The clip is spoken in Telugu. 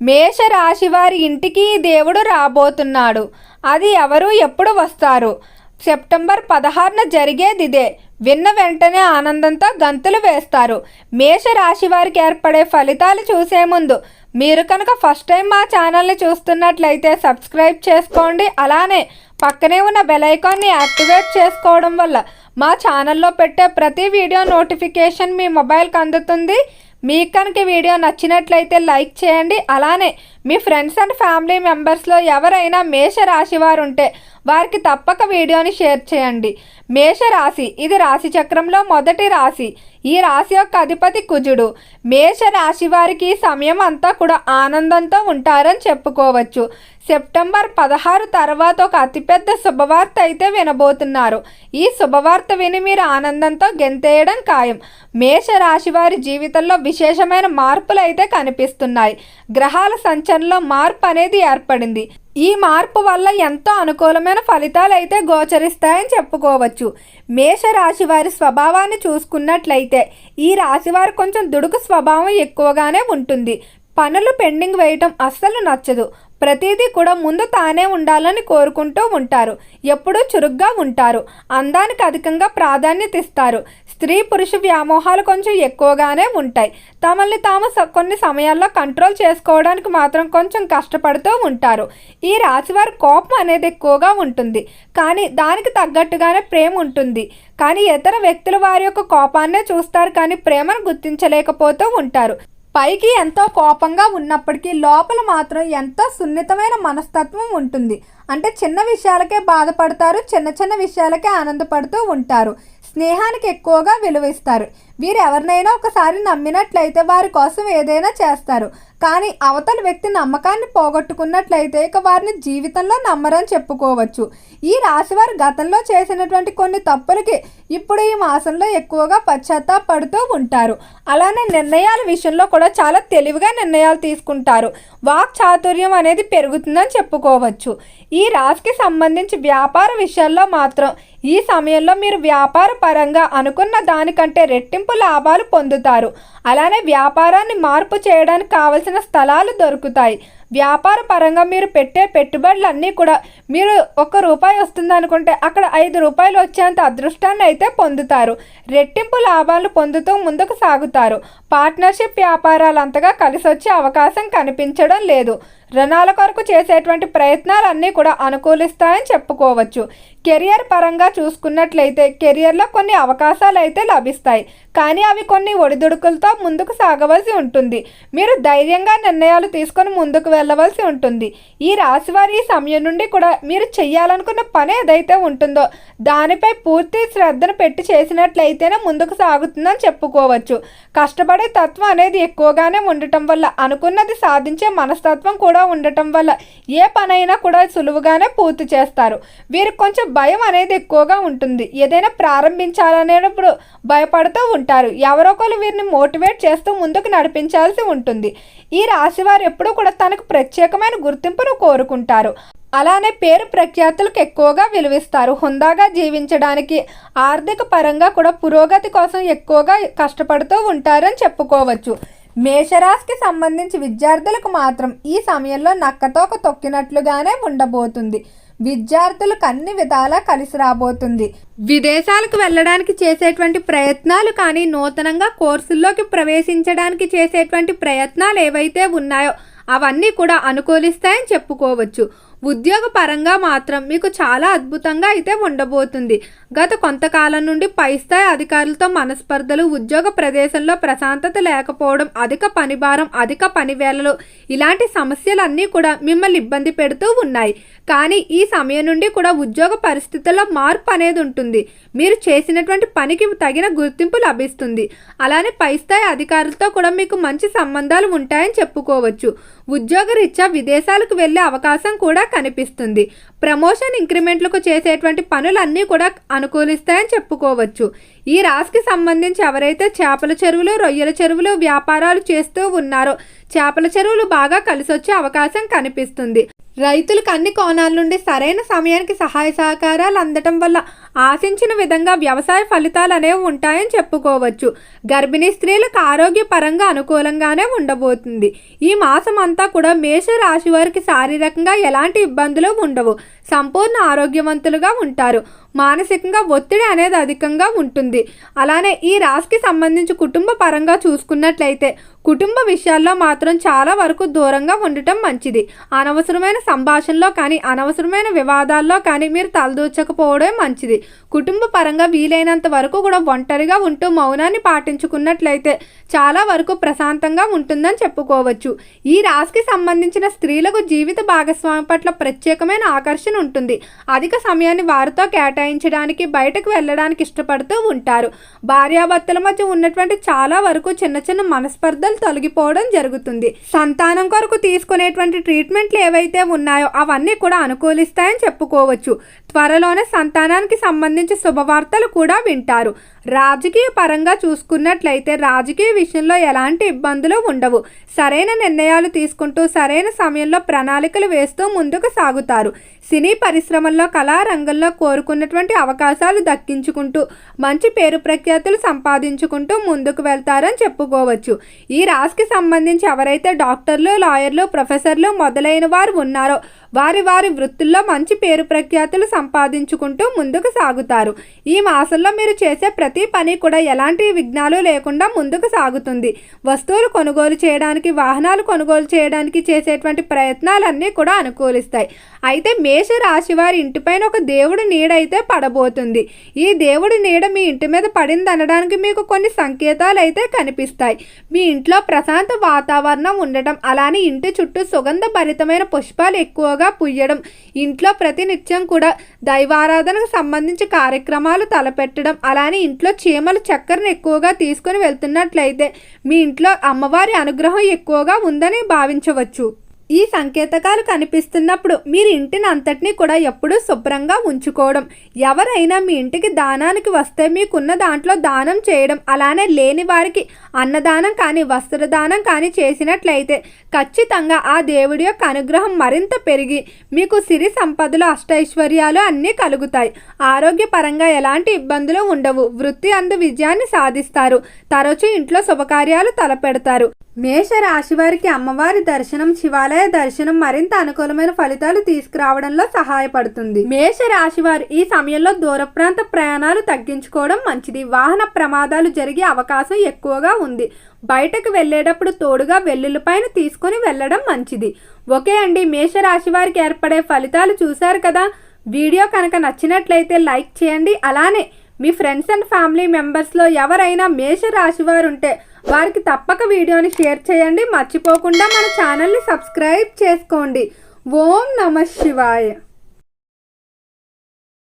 మేషరాశి వారి ఇంటికి దేవుడు రాబోతున్నాడు. అది ఎవరు, ఎప్పుడు వస్తారు? సెప్టెంబర్ 16న జరిగేది ఇదే. విన్న వెంటనే ఆనందంతో గంతులు వేస్తారు. మేషరాశి వారికి ఏర్పడే ఫలితాలు చూసే ముందు మీరు కనుక ఫస్ట్ టైం మా ఛానల్ని చూస్తున్నట్లయితే సబ్స్క్రైబ్ చేసుకోండి. అలానే పక్కనే ఉన్న బెల్ ఐకాన్ని యాక్టివేట్ చేసుకోవడం వల్ల మా ఛానల్లో పెట్టే ప్రతి వీడియో నోటిఫికేషన్ మీ మొబైల్కి అందుతుంది. మీకు కనుక వీడియో నచ్చినట్లయితే లైక్ చేయండి. అలానే మీ ఫ్రెండ్స్ అండ్ ఫ్యామిలీ మెంబర్స్లో ఎవరైనా మేషరాశి వారు ఉంటే వారికి తప్పక వీడియోని షేర్ చేయండి. మేషరాశి ఇది రాశి చక్రంలో మొదటి రాశి. ఈ రాశి యొక్క అధిపతి కుజుడు. మేషరాశి వారికి ఈ సమయం అంతా కూడా ఆనందంతో ఉంటారని చెప్పుకోవచ్చు. సెప్టెంబర్ 16 తర్వాత ఒక అతిపెద్ద శుభవార్త అయితే వినబోతున్నారు. ఈ శుభవార్త విని మీరు ఆనందంతో గెంతేయడం ఖాయం. మేషరాశి వారి జీవితంలో విశేషమైన మార్పులు అయితే కనిపిస్తున్నాయి. గ్రహాల సంచలనంలో మార్పు అనేది ఏర్పడింది. ఈ మార్పు వల్ల ఎంతో అనుకూలమైన ఫలితాలు అయితే గోచరిస్తాయని చెప్పుకోవచ్చు. మేషరాశి వారి స్వభావాన్ని చూసుకున్నట్లయితే ఈ రాశివారు కొంచెం దుడుకు స్వభావం ఎక్కువగానే ఉంటుంది. పనులు పెండింగ్ వేయటం అస్సలు నచ్చదు. ప్రతిదీ కూడా ముందు తానే ఉండాలని కోరుకుంటూ ఉంటారు. ఎప్పుడూ చురుగ్గా ఉంటారు. అందానికి అధికంగా ప్రాధాన్యత ఇస్తారు. స్త్రీ పురుష వ్యామోహాలు కొంచెం ఎక్కువగానే ఉంటాయి. తమల్ని తాము కొన్ని సమయాల్లో కంట్రోల్ చేసుకోవడానికి మాత్రం కొంచెం కష్టపడుతూ ఉంటారు. ఈ రాశివారి కోపం అనేది ఎక్కువగా ఉంటుంది, కానీ దానికి తగ్గట్టుగానే ప్రేమ ఉంటుంది. కానీ ఇతర వ్యక్తులు వారి యొక్క కోపాన్నే చూస్తారు, కానీ ప్రేమను గుర్తించలేకపోతూ ఉంటారు. పైకి ఎంతో కోపంగా ఉన్నప్పటికీ లోపల మాత్రం ఎంతో సున్నితమైన మనస్తత్వం ఉంటుంది. అంటే చిన్న విషయాలకే బాధపడతారు, చిన్న చిన్న విషయాలకే ఆనందపడుతూ ఉంటారు. స్నేహానికి ఎక్కువగా విలువిస్తారు. వీరు ఎవరినైనా ఒకసారి నమ్మినట్లయితే వారి కోసం ఏదైనా చేస్తారు. కానీ అవతల వ్యక్తి నమ్మకాన్ని పోగొట్టుకున్నట్లయితే ఇక వారిని జీవితంలో నమ్మరని చెప్పుకోవచ్చు. ఈ రాశివారు గతంలో చేసినటువంటి కొన్ని తప్పులకి ఇప్పుడు ఈ మాసంలో ఎక్కువగా పశ్చాత్తాపడుతూ ఉంటారు. అలానే నిర్ణయాల విషయంలో కూడా చాలా తెలివిగా నిర్ణయాలు తీసుకుంటారు. వాక్ చాతుర్యం అనేది పెరుగుతుందని చెప్పుకోవచ్చు. ఈ రాశికి సంబంధించి వ్యాపార విషయాల్లో మాత్రం ఈ సమయంలో మీరు వ్యాపార పరంగా అనుకున్న దానికంటే రెట్టింపు లాభాలు పొందుతారు. అలానే వ్యాపారాన్ని మార్పు చేయడానికి కావలసిన స్థలాలు దొరుకుతాయి. వ్యాపార పరంగా మీరు పెట్టే పెట్టుబడులన్నీ కూడా మీరు ₹1 వస్తుంది అనుకుంటే అక్కడ ₹5 వచ్చేంత అదృష్టాన్ని అయితే పొందుతారు. రెట్టింపు లాభాలు పొందుతూ ముందుకు సాగుతారు. పార్ట్నర్షిప్ వ్యాపారాలు అంతగా కలిసి వచ్చే అవకాశం కనిపించడం లేదు. రుణాల కొరకు చేసేటువంటి ప్రయత్నాలన్నీ కూడా అనుకూలిస్తాయని చెప్పుకోవచ్చు. కెరియర్ పరంగా చూసుకున్నట్లయితే కెరియర్లో కొన్ని అవకాశాలు అయితే లభిస్తాయి, కానీ అవి కొన్ని ఒడిదుడుకులతో ముందుకు సాగవలసి ఉంటుంది. మీరు ధైర్యంగా నిర్ణయాలు తీసుకొని ముందుకు వెళ్ళవలసి ఉంటుంది. ఈ రాశివారి ఈ సమయం నుండి కూడా మీరు చెయ్యాలనుకున్న పని ఏదైతే ఉంటుందో దానిపై పూర్తి శ్రద్ధను పెట్టి చేసినట్లయితేనే ముందుకు సాగుతుందని చెప్పుకోవచ్చు. కష్టపడే తత్వం అనేది ఎక్కువగానే ఉండటం వల్ల అనుకున్నది సాధించే మనస్తత్వం కూడా ఉండటం వల్ల ఏ పనైనా కూడా సులువుగానే పూర్తి చేస్తారు. వీరికి కొంచెం భయం అనేది ఎక్కువగా ఉంటుంది. ఏదైనా ప్రారంభించాలనేటప్పుడు భయపడుతూ ఉంటారు. ఎవరొకరు వీరిని మోటివేట్ చేస్తూ ముందుకు నడిపించాల్సి ఉంటుంది. ఈ రాశివారు ఎప్పుడూ కూడా తనకు ప్రత్యేకమైన గుర్తింపును కోరుకుంటారు. అలానే పేరు ప్రఖ్యాతులకు ఎక్కువగా విలువిస్తారు. హుందాగా జీవించడానికి ఆర్థిక పరంగా కూడా పురోగతి కోసం ఎక్కువగా కష్టపడుతూ ఉంటారని చెప్పుకోవచ్చు. మేషరాశికి సంబంధించి విద్యార్థులకు మాత్రం ఈ సమయంలో నక్కతోక తొక్కినట్లుగానే ఉండబోతుంది. విద్యార్థులకు అన్ని విధాలా కలిసి రాబోతుంది. విదేశాలకు వెళ్ళడానికి చేసేటువంటి ప్రయత్నాలు కానీ నూతనంగా కోర్సుల్లోకి ప్రవేశించడానికి చేసేటువంటి ప్రయత్నాలు ఏవైతే ఉన్నాయో అవన్నీ కూడా అనుకూలిస్తాయని చెప్పుకోవచ్చు. ఉద్యోగ పరంగా మాత్రం మీకు చాలా అద్భుతంగా అయితే ఉండబోతుంది. గత కొంతకాలం నుండి పై స్థాయి అధికారులతో మనస్పర్ధలు, ఉద్యోగ ప్రదేశంలో ప్రశాంతత లేకపోవడం, అధిక పనిభారం, అధిక పనివేళలు ఇలాంటి సమస్యలన్నీ కూడా మిమ్మల్ని ఇబ్బంది పెడుతూ ఉన్నాయి. కానీ ఈ సమయం నుండి కూడా ఉద్యోగ పరిస్థితుల్లో మార్పు అనేది ఉంటుంది. మీరు చేసినటువంటి పనికి తగిన గుర్తింపు లభిస్తుంది. అలానే పై స్థాయి అధికారులతో కూడా మీకు మంచి సంబంధాలు ఉంటాయని చెప్పుకోవచ్చు. ఉద్యోగరీత్యా విదేశాలకు వెళ్ళే అవకాశం కూడా కనిపిస్తుంది. ప్రమోషన్ ఇంక్రిమెంట్లకు చేసేటువంటి పనులన్నీ కూడా అనుకూలిస్తాయని చెప్పుకోవచ్చు. ఈ రాశికి సంబంధించి ఎవరైతే చేపల చెరువులు, రొయ్యల చెరువులు వ్యాపారాలు చేస్తూ ఉన్నారో చేపల చెరువులు బాగా కలిసొచ్చే అవకాశం కనిపిస్తుంది. రైతులకు అన్ని కోణాల నుండి సరైన సమయానికి సహాయ సహకారాలు అందటం వల్ల ఆశించిన విధంగా వ్యవసాయ ఫలితాలు అనేవి ఉంటాయని చెప్పుకోవచ్చు. గర్భిణీ స్త్రీలకు ఆరోగ్యపరంగా అనుకూలంగానే ఉండబోతుంది. ఈ మాసం అంతా కూడా మేష రాశి వారికి శారీరకంగా ఎలాంటి ఇబ్బందులు ఉండవు. సంపూర్ణ ఆరోగ్యవంతులుగా ఉంటారు. మానసికంగా ఒత్తిడి అనేది అధికంగా ఉంటుంది. అలానే ఈ రాశికి సంబంధించి కుటుంబ పరంగా చూసుకున్నట్లయితే కుటుంబ విషయాల్లో మాత్రం చాలా వరకు దూరంగా ఉండటం మంచిది. అనవసరమైన సంభాషణలో కానీ అనవసరమైన వివాదాల్లో కానీ మీరు తలదూర్చకపోవడమే మంచిది. కుటుంబ పరంగా వీలైనంత వరకు కూడా ఒంటరిగా ఉంటూ మౌనాన్ని పాటించుకున్నట్లయితే చాలా వరకు ప్రశాంతంగా ఉంటుందని చెప్పుకోవచ్చు. ఈ రాశికి సంబంధించిన స్త్రీలకు జీవిత భాగస్వామి పట్ల ప్రత్యేకమైన ఆకర్షణ ఉంటుంది. అధిక సమయాన్ని వారితో కేటాయించడానికి బయటకు వెళ్ళడానికి ఇష్టపడుతూ ఉంటారు. భార్యాభర్తల మధ్య ఉన్నటువంటి చాలా వరకు చిన్న చిన్న మనస్పర్ధలు తొలగిపోవడం జరుగుతుంది. సంతానం కొరకు తీసుకునేటువంటి ట్రీట్మెంట్లు ఏవైతే ఉన్నాయో అవన్నీ కూడా అనుకూలిస్తాయని చెప్పుకోవచ్చు. త్వరలోనే సంతానానికి సంబంధించి శుభవార్తలు కూడా వింటారు. రాజకీయ పరంగా చూసుకున్నట్లయితే రాజకీయ విషయంలో ఎలాంటి ఇబ్బందులు ఉండవు. సరైన నిర్ణయాలు తీసుకుంటూ సరైన సమయంలో ప్రణాళికలు వేస్తూ ముందుకు సాగుతారు. సినీ పరిశ్రమల్లో కళారంగంలో కోరుకున్నటువంటి అవకాశాలు దక్కించుకుంటూ మంచి పేరు ప్రఖ్యాతులు సంపాదించుకుంటూ ముందుకు వెళ్తారని చెప్పుకోవచ్చు. ఈ రాశికి సంబంధించి ఎవరైతే డాక్టర్లు, లాయర్లు, ప్రొఫెసర్లు మొదలైన వారు ఉన్నారో వారి వృత్తుల్లో మంచి పేరు ప్రఖ్యాతులు సంపాదించుకుంటూ ముందుకు సాగుతారు. ఈ మాసంలో మీరు చేసే ప్రతి పని కూడా ఎలాంటి విఘ్నాలు లేకుండా ముందుకు సాగుతుంది. వస్తువులు కొనుగోలు చేయడానికి, వాహనాలు కొనుగోలు చేయడానికి చేసేటువంటి ప్రయత్నాలన్నీ కూడా అనుకూలిస్తాయి. అయితే మేష రాశి వారి ఇంటిపైన ఒక దేవుడి నీడ అయితే పడబోతుంది. ఈ దేవుడి నీడ మీ ఇంటి మీద పడింది అనడానికి మీకు కొన్ని సంకేతాలు అయితే కనిపిస్తాయి. మీ ఇంట్లో ప్రశాంత వాతావరణం ఉండటం, అలానే ఇంటి చుట్టూ సుగంధ భరితమైన పుష్పాలు ఎక్కువగా పుయ్యడం, ఇంట్లో ప్రతినిత్యం కూడా దైవారాధనకు సంబంధించి కార్యక్రమాలు తలపెట్టడం, అలానే ఇంట్లో చీమలు చక్కెరను ఎక్కువగా తీసుకుని వెళ్తున్నట్లయితే మీ ఇంట్లో అమ్మవారి అనుగ్రహం ఎక్కువగా ఉందని భావించవచ్చు. ఈ సంకేతకాలు కనిపిస్తున్నప్పుడు మీరు ఇంటిని అంతటినీ కూడా ఎప్పుడూ శుభ్రంగా ఉంచుకోవడం, ఎవరైనా మీ ఇంటికి దానానికి వస్తే మీకున్న దాంట్లో దానం చేయడం, అలానే లేని వారికి అన్నదానం కానీ వస్త్రదానం కానీ చేసినట్లయితే ఖచ్చితంగా ఆ దేవుడి యొక్క అనుగ్రహం మరింత పెరిగి మీకు సిరి సంపదలు, అష్టైశ్వర్యాలు అన్నీ కలుగుతాయి. ఆరోగ్యపరంగా ఎలాంటి ఇబ్బందులు ఉండవు. వృత్తి అందు విజయాన్ని సాధిస్తారు. తరచూ ఇంట్లో శుభకార్యాలు తలపెడతారు. మేష రాశి వారికి అమ్మవారి దర్శనం, శివాలయ దర్శనం మరింత అనుకూలమైన ఫలితాలు తీసుకురావడంలో సహాయపడుతుంది. మేష రాశి వారు ఈ సమయంలో దూర ప్రాంత ప్రయాణాలు తగ్గించుకోవడం మంచిది. వాహన ప్రమాదాలు జరిగే అవకాశం ఎక్కువగా ఉంది. బయటకు వెళ్ళేటప్పుడు తోడుగా వెల్లుల్లిపైన తీసుకొని వెళ్ళడం మంచిది. ఓకే అండి, మేషరాశి వారికి ఏర్పడే ఫలితాలు చూశారు కదా. వీడియో కనుక నచ్చినట్లయితే లైక్ చేయండి. అలానే మీ ఫ్రెండ్స్ అండ్ ఫ్యామిలీ మెంబర్స్లో ఎవరైనా మేషరాశి వారు ఉంటే వారికి తప్పక వీడియోని షేర్ చేయండి. మర్చిపోకుండా మన ఛానల్ని సబ్స్క్రైబ్ చేసుకోండి. ఓం నమః శివాయ.